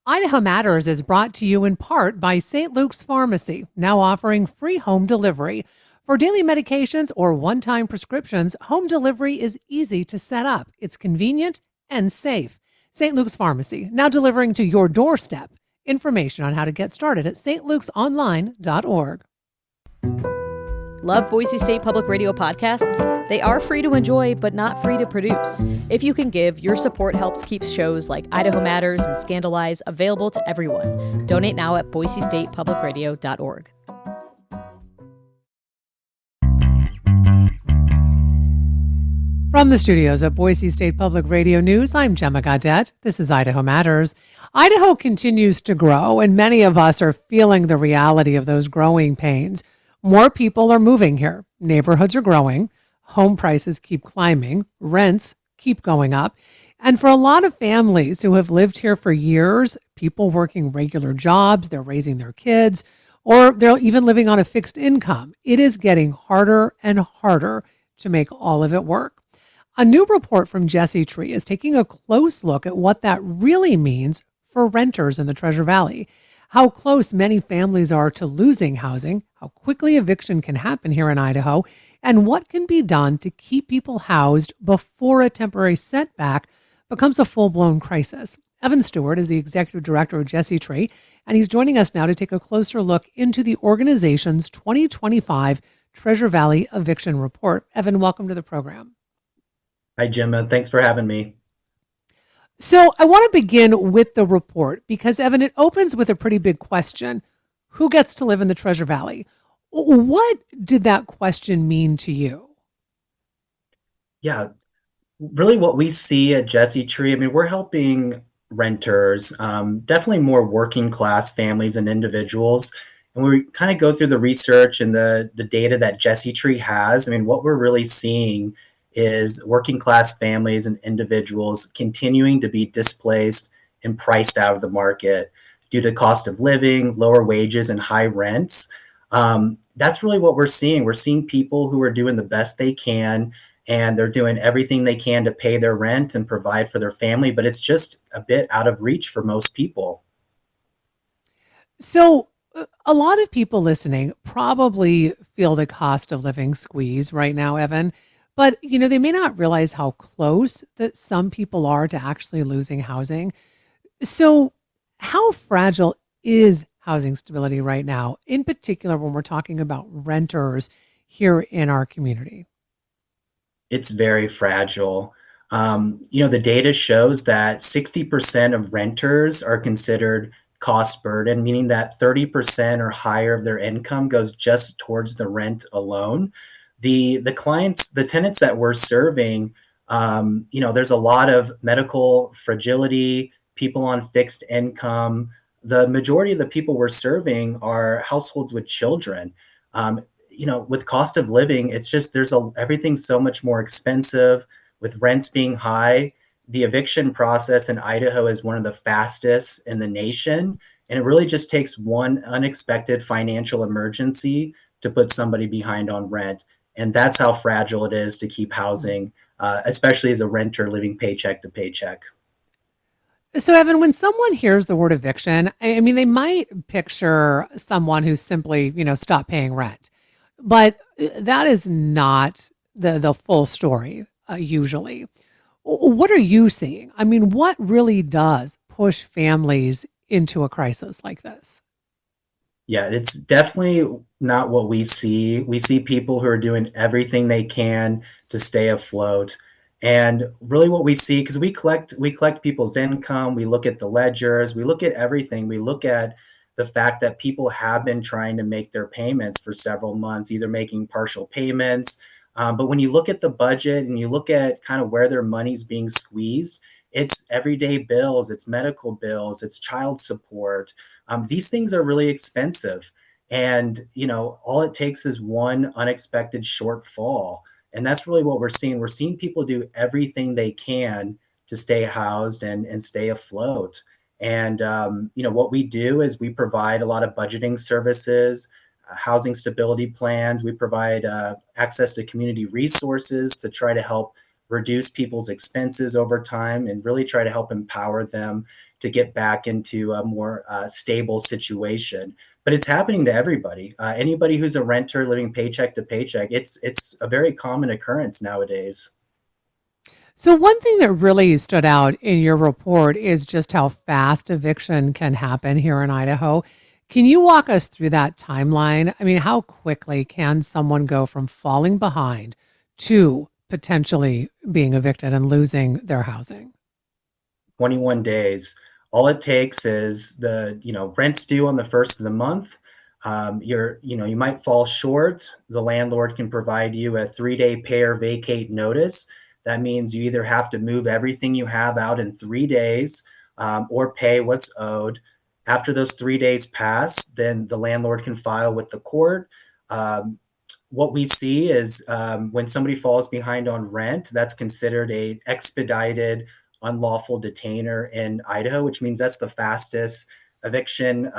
Idaho Matters is brought to you in part by St. Luke's Pharmacy, now offering free home delivery. For daily medications or one time prescriptions, home delivery is easy to set up. It's convenient and safe. St. Luke's Pharmacy, now delivering to your doorstep. Information on how to get started at stlukesonline.org. Love Boise State Public Radio podcasts? They are free to enjoy, but not free to produce. If you can give, your support helps keep shows like Idaho Matters and Scandalize available to everyone. Donate now at boisestatepublicradio.org. From the studios of Boise State Public Radio News, I'm Gemma Gaudette. This is Idaho Matters. Idaho continues to grow, and many of us are feeling the reality of those growing pains. More people are moving here. Neighborhoods are growing. Home prices keep climbing. Rents keep going up. And for a lot of families who have lived here for years, people working regular jobs, they're raising their kids, or they're even living on a fixed income, it is getting harder and harder to make all of it work. A new report from Jesse Tree is taking a close look at what that really means for renters in the Treasure Valley, how close many families are to losing housing, how quickly eviction can happen here in Idaho, and what can be done to keep people housed before a temporary setback becomes a full-blown crisis. Evan Stewart is the executive director of Jesse Tree, and he's joining us now to take a closer look into the organization's 2025 Treasure Valley Eviction Report. Evan, welcome to the program. Hi, Gemma. Thanks for having me. So I want to begin with the report because, Evan, it opens with a pretty big question. Who gets to live in the Treasure Valley? What did that question mean to you? Yeah, really what we see at Jesse Tree, we're helping renters, definitely more working class families and individuals. And we kind of go through the research and the data that Jesse Tree has. What we're really seeing is working class families and individuals continuing to be displaced and priced out of the market due to cost of living, lower wages, and high rents. That's really what we're seeing. We're seeing people who are doing the best they can, and they're doing everything they can to pay their rent and provide for their family, but it's just a bit out of reach for most people. So a lot of people listening probably feel the cost of living squeeze right now, Evan. But, they may not realize how close that some people are to actually losing housing. So how fragile is housing stability right now, in particular when we're talking about renters here in our community? It's very fragile. The data shows that 60% of renters are considered cost burden, meaning that 30% or higher of their income goes just towards the rent alone. The tenants that we're serving, there's a lot of medical fragility, people on fixed income. The majority of the people we're serving are households with children. With cost of living, it's just everything's so much more expensive with rents being high. The eviction process in Idaho is one of the fastest in the nation, and it really just takes one unexpected financial emergency to put somebody behind on rent. And that's how fragile it is to keep housing, especially as a renter living paycheck to paycheck. So, Evan, when someone hears the word eviction, they might picture someone who simply, stopped paying rent. But that is not the full story, usually. What are you seeing? What really does push families into a crisis like this? Yeah, it's definitely not what we see. We see people who are doing everything they can to stay afloat. And really what we see, because we collect people's income, we look at the ledgers, we look at everything. We look at the fact that people have been trying to make their payments for several months, either making partial payments. But when you look at the budget and you look at kind of where their money's being squeezed, it's everyday bills, it's medical bills, it's child support. These things are really expensive. And, all it takes is one unexpected shortfall. And that's really what we're seeing. We're seeing people do everything they can to stay housed and stay afloat. And, what we do is we provide a lot of budgeting services, housing stability plans. We provide access to community resources to try to help reduce people's expenses over time and really try to help empower them to get back into a more stable situation. But it's happening to everybody. Anybody who's a renter living paycheck to paycheck, it's a very common occurrence nowadays. So, one thing that really stood out in your report is just how fast eviction can happen here in Idaho. Can you walk us through that timeline? I mean, how quickly can someone go from falling behind to potentially being evicted and losing their housing? 21 days. All it takes is rent's due on the first of the month. You might fall short. The landlord can provide you a 3-day pay or vacate notice. That means you either have to move everything you have out in 3 days, or pay what's owed. After those 3 days pass, then the landlord can file with the court. Um, what we see is, when somebody falls behind on rent, that's considered a expedited unlawful detainer in Idaho, which means that's the fastest eviction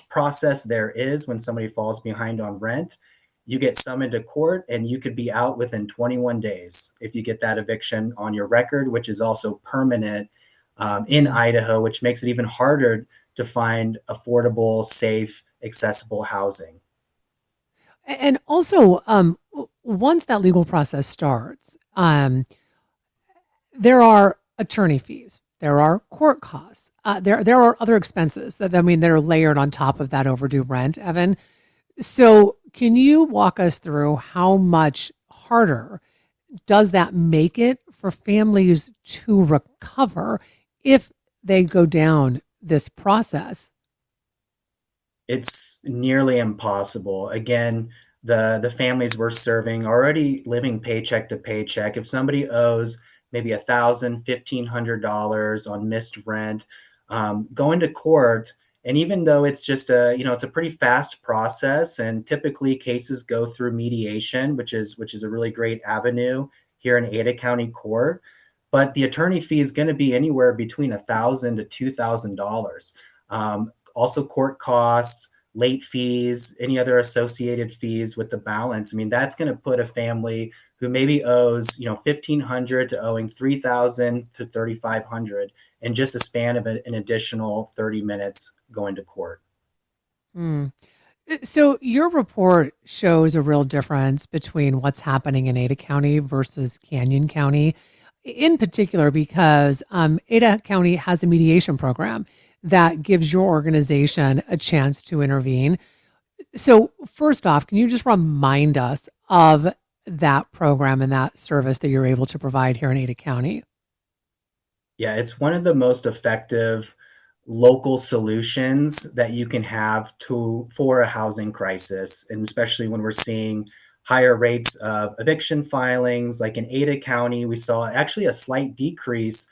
process there is. When somebody falls behind on rent, you get summoned to court and you could be out within 21 days if you get that eviction on your record, which is also permanent in Idaho, which makes it even harder to find affordable, safe, accessible housing. And also, once that legal process starts, there are attorney fees, there are court costs, there are other expenses that that are layered on top of that overdue rent, Evan. So, can you walk us through how much harder does that make it for families to recover if they go down this process? It's nearly impossible. Again, the families we're serving already living paycheck to paycheck. If somebody owes maybe 1,000, $1,500 on missed rent, going to court, and even though it's just it's a pretty fast process, and typically cases go through mediation, which is a really great avenue here in Ada County Court. But the attorney fee is going to be anywhere between 1,000 to $2,000. Also, court costs, late fees, any other associated fees with the balance. I mean, that's going to put a family who maybe owes 1,500 to owing 3,000 to 3,500 in just a span of an additional 30 minutes going to court. Hmm. So your report shows a real difference between what's happening in Ada County versus Canyon County, in particular because Ada County has a mediation program that gives your organization a chance to intervene. So first off, can you just remind us of that program and that service that you're able to provide here in Ada County? Yeah, it's one of the most effective local solutions that you can have to for a housing crisis, and especially when we're seeing higher rates of eviction filings. Like in Ada County, we saw actually a slight decrease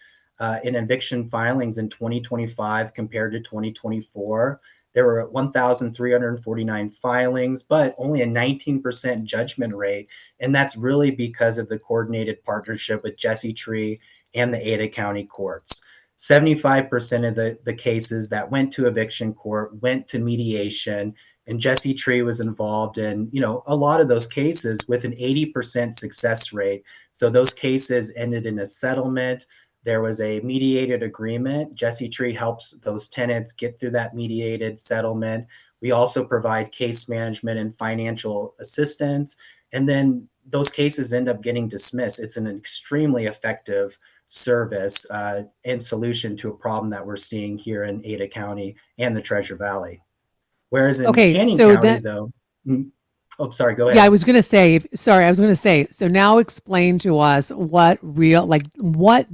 in eviction filings in 2025 compared to 2024. There were 1,349 filings, but only a 19% judgment rate. And that's really because of the coordinated partnership with Jesse Tree and the Ada County courts. 75% of the cases that went to eviction court went to mediation, and Jesse Tree was involved in, a lot of those cases with an 80% success rate. So those cases ended in a settlement. There was a mediated agreement. Jesse Tree helps those tenants get through that mediated settlement. We also provide case management and financial assistance. And then those cases end up getting dismissed. It's an extremely effective service and solution to a problem that we're seeing here in Ada County and the Treasure Valley. Whereas in Okay, Canyon so County, that though, oh, sorry, go yeah, I ahead. was going to say, sorry, I was going to say, so now explain to us what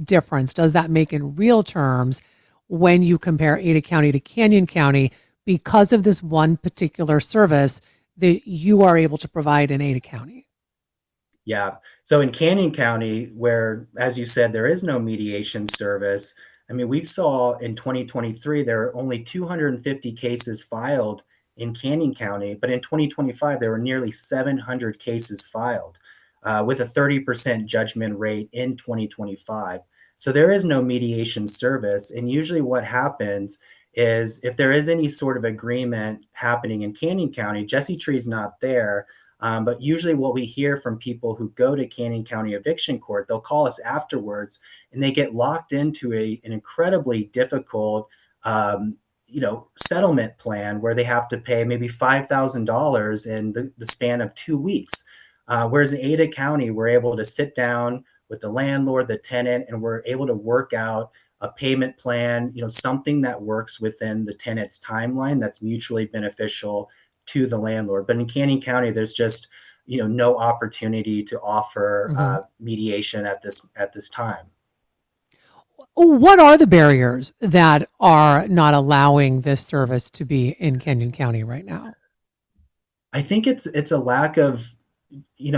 difference does that make in real terms when you compare Ada County to Canyon County because of this one particular service that you are able to provide in Ada County? Yeah. So in Canyon County, where, as you said, there is no mediation service, I mean, we saw in 2023, there were only 250 cases filed in Canyon County, but in 2025, there were nearly 700 cases filed with a 30% judgment rate in 2025. So there is no mediation service. And usually what happens is if there is any sort of agreement happening in Canyon County, Jesse Tree's not there. But usually, what we hear from people who go to Canyon County Eviction Court, they'll call us afterwards, and they get locked into an incredibly difficult, settlement plan where they have to pay maybe $5,000 in the span of 2 weeks. Whereas in Ada County, we're able to sit down with the landlord, the tenant, and we're able to work out a payment plan, something that works within the tenant's timeline that's mutually beneficial to the landlord. But in Canyon County, there's just, no opportunity to offer Mhm. mediation at this time. What are the barriers that are not allowing this service to be in Kenyon County right now? I think it's a lack of,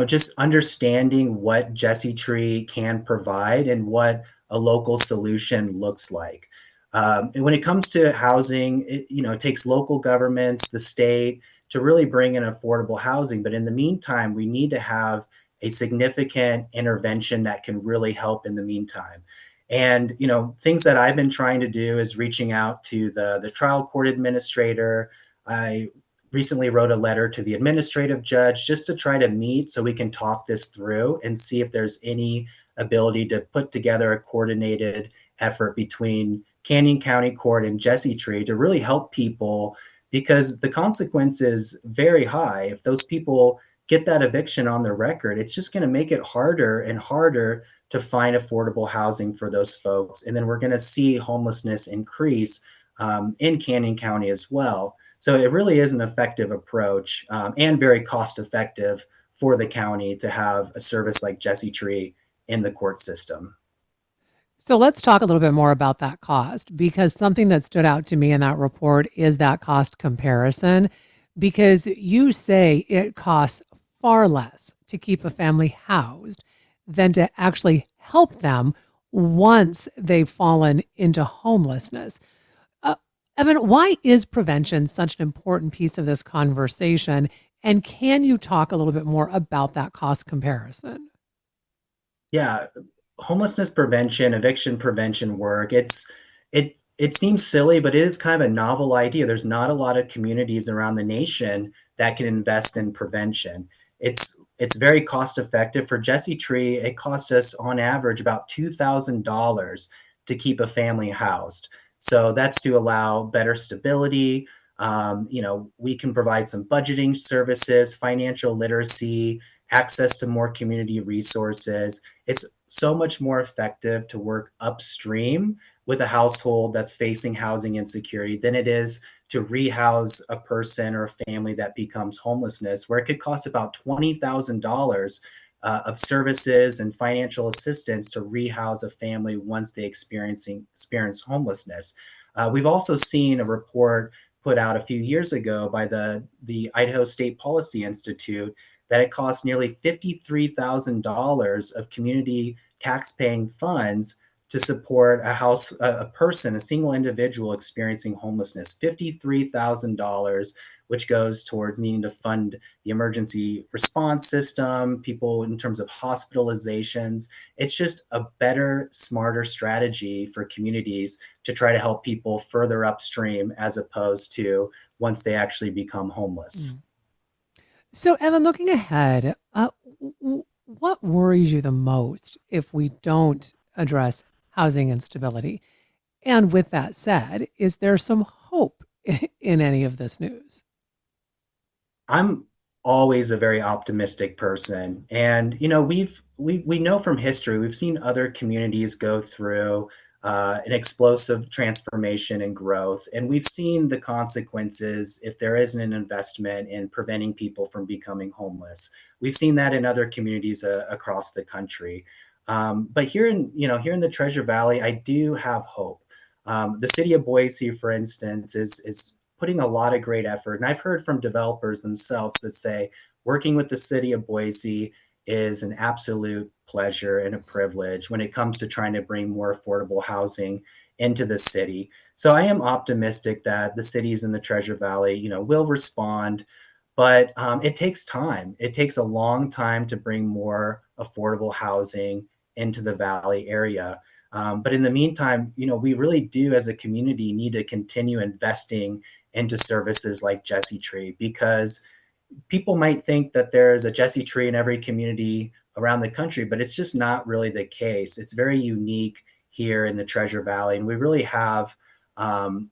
just understanding what Jesse Tree can provide and what a local solution looks like. And when it comes to housing, it takes local governments, the state, to really bring in affordable housing. But in the meantime, we need to have a significant intervention that can really help in the meantime. And things that I've been trying to do is reaching out to the trial court administrator. I recently wrote a letter to the administrative judge just to try to meet so we can talk this through and see if there's any ability to put together a coordinated effort between Canyon County Court and Jesse Tree to really help people, because the consequence is very high. If those people get that eviction on their record, it's just going to make it harder and harder to find affordable housing for those folks. And then we're going to see homelessness increase in Canyon County as well. So it really is an effective approach, and very cost effective for the county to have a service like Jesse Tree in the court system. So let's talk a little bit more about that cost, because something that stood out to me in that report is that cost comparison, because you say it costs far less to keep a family housed than to actually help them once they've fallen into homelessness. Uh, Evan, why is prevention such an important piece of this conversation? And can you talk a little bit more about that cost comparison? Yeah, homelessness prevention, eviction prevention work, it seems silly, but it is kind of a novel idea. There's not a lot of communities around the nation that can invest in prevention. It's very cost effective. For Jesse Tree, it costs us on average about $2,000 to keep a family housed. So that's to allow better stability. We can provide some budgeting services, financial literacy, access to more community resources. It's so much more effective to work upstream with a household that's facing housing insecurity than it is to rehouse a person or a family that becomes homelessness, where it could cost about $20,000 of services and financial assistance to rehouse a family once they experience homelessness. We've also seen a report put out a few years ago by the Idaho State Policy Institute that it costs nearly $53,000 of community tax-paying funds to support a person, a single individual experiencing homelessness. $53,000, which goes towards needing to fund the emergency response system, people in terms of hospitalizations. It's just a better, smarter strategy for communities to try to help people further upstream as opposed to once they actually become homeless. Mm. So, Evan, looking ahead, what worries you the most if we don't address housing instability? And with that said, is there some hope in any of this news? I'm always a very optimistic person, and we know from history, we've seen other communities go through an explosive transformation and growth, and we've seen the consequences if there isn't an investment in preventing people from becoming homeless. We've seen that in other communities across the country. But here in the Treasure Valley, I do have hope. The city of Boise, for instance, is putting a lot of great effort. And I've heard from developers themselves that say working with the city of Boise is an absolute pleasure and a privilege when it comes to trying to bring more affordable housing into the city. So I am optimistic that the cities in the Treasure Valley, will respond, but it takes time. It takes a long time to bring more affordable housing into the valley area. But in the meantime, we really do as a community need to continue investing into services like Jesse Tree, because people might think that there's a Jesse tree in every community around the country, but it's just not really the case. It's very unique here in the Treasure Valley, and we really have, um,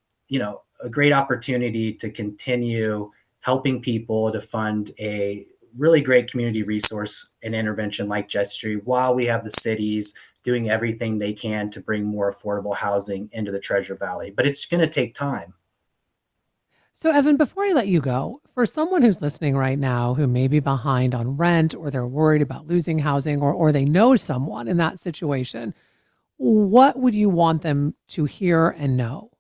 a great opportunity to continue helping people to fund a really great community resource and intervention like Jesse Tree, while we have the cities doing everything they can to bring more affordable housing into the Treasure Valley. But it's going to take time. So, Evan, before I let you go, for someone who's listening right now who may be behind on rent or they're worried about losing housing or they know someone in that situation, what would you want them to hear and know?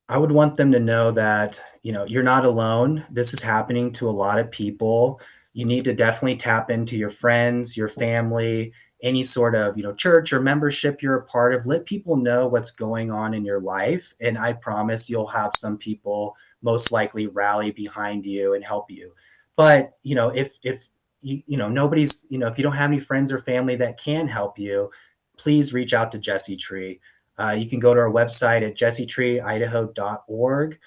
I would want them to know that, you're not alone. This is happening to a lot of people. You need to definitely tap into your friends, your family, any sort of, church or membership you're a part of. Let people know what's going on in your life. And I promise you'll have some people most likely rally behind you and help you. But, if nobody's, if you don't have any friends or family that can help you, please reach out to Jesse Tree. You can go to our website at jessetreeidaho.org.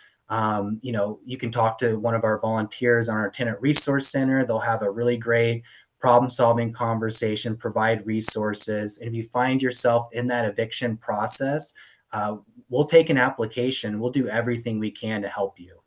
You can talk to one of our volunteers on our tenant resource center. They'll have a really great problem solving conversation, provide resources. And if you find yourself in that eviction process, we'll take an application. We'll do everything we can to help you.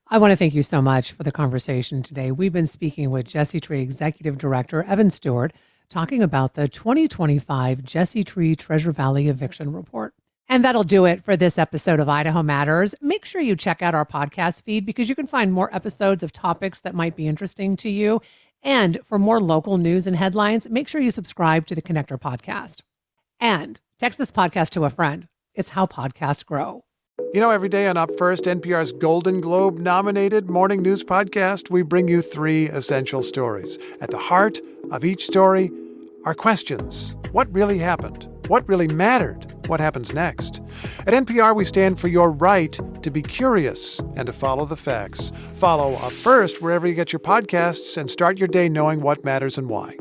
I want to thank you so much for the conversation today. We've been speaking with Jesse Tree Executive Director Evan Stewart, talking about the 2025 Jesse Tree Treasure Valley Eviction Report. And that'll do it for this episode of Idaho Matters. Make sure you check out our podcast feed because you can find more episodes of topics that might be interesting to you. And for more local news and headlines, make sure you subscribe to the Connector podcast. And text this podcast to a friend. It's how podcasts grow. Every day on Up First, NPR's Golden Globe-nominated morning news podcast, we bring you 3 essential stories. At the heart of each story are questions. What really happened? What really mattered? What happens next? At NPR, we stand for your right to be curious and to follow the facts. Follow Up First wherever you get your podcasts and start your day knowing what matters and why.